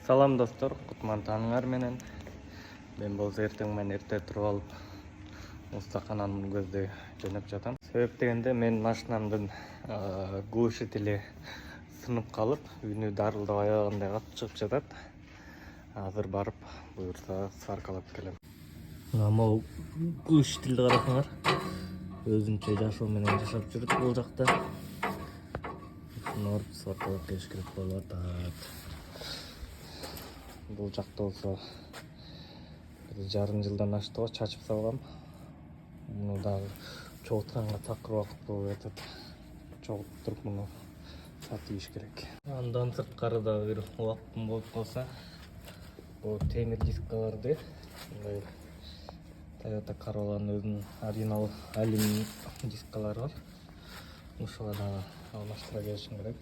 Салам достор, кутман тааныңар менен. Мен болсо эртең менен эрте туруп алып, устакананын көздөй жөнөп жатам. Себеп дегенде мен машинамдын глушители сынып калып, үнү дарылдап аябагандай катып чыгып жатат. Азыр барып, буюрса сваркалап келем. Могу глушительди карасаңар, өзүнчө жашоо менен жашап жүрүп бул жакта. Ушуну барып сваркалап келиш керек болуп атат. Бұл жақта болса бір жарым жылдан ашты ғой, чачып салғам. Мұны дағы чоғытқанға тақыр уақыт болып жатады. Чоғыт тұрып мұны сатып еш керек. Андан сыртқарыда бір уақытым болып қалса, бұл темір дискаларды, Toyota Corolla'nын өзінің оригинал алюминий дискалары бар. Ушуга дагы алмаштыра келишим керек.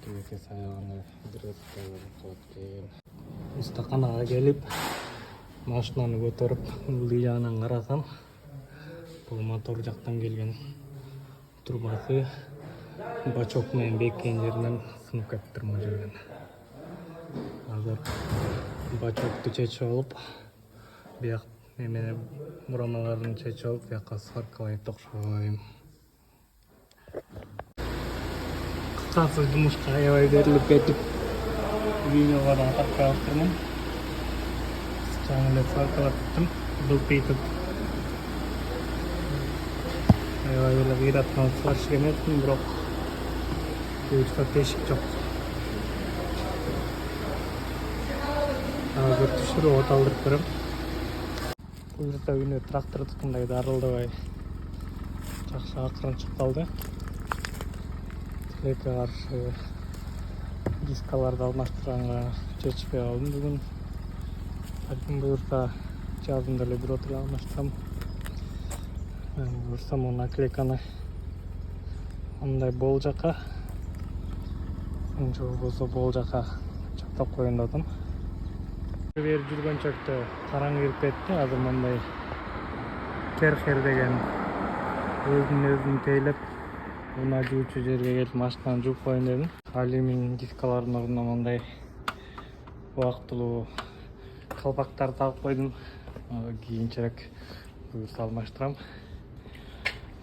Күйеке саябағына стаканага келип, машинаны көтөрүп, бул жагынан карасам, бул мотор жактан келген трубасы бачок менен беккен жеринен сынып кетиптир мына жерден. Азыр бачокту чечип алып, бияк эмene бурамаларын чечип алып, бияка сваркалайт окшойм. Кысқасы жумушка аябай берилип кетип, видеого да тарткай алыптырмын. Кыскача эле сваркалап бүттүм, былпыйтып. Аябай эле кыйраткан сварщик эмесмин, бирок буюрса тешик жок. Азыр түшүрүп оталдырып берем. Буюрса үнү трактордукундай дарылдабай жакшы акырын чыкталды. Тилекке каршы дискаларды алмаштырганга чечпей калдым бүгүн. Балким буюрса жазында эле бирок эле алмаштырам. Буюрса муну наклейканы мындай бол жака, же болбосо бол жака чаптап коеюн дедим. Бери жүргөн чөктө караңгы кирип кетти. Азыр мындай керхер деген өзүн тейлеп Уна жуучу жерге келип машинаны жууп коеюн дедим. Алюминий дискалардын ордуна мындай убактылуу калпактарды тагып койдум. Кийинчерээк буюрса алмаштырам.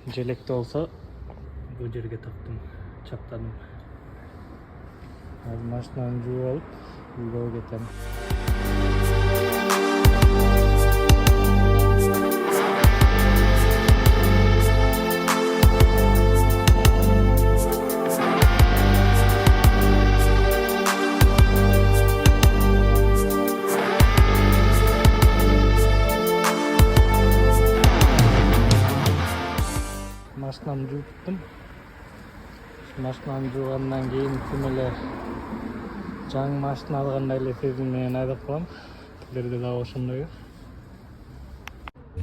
Желекте болсо бул жерге тактым, чаптадым. Азыр машинаны жууп алып үйгө кетем. Машинаны жууптум. Машинаны жуугандан кийин тим эле жаңы машина алгандай эле сезим менен айдап калам. Силерде дагы ошондойбу?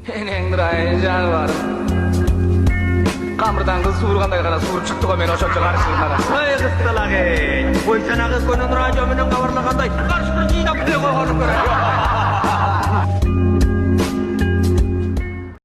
Менин дырайын жаны бар. Камырдан кыз суургандай гана сууруп чыкты го, мен ошончо каршымын ага. Ой кызталагы. Ой жанагы көңүн радио менен кабарлагандай каршымын жыйнап эле койгонум керек.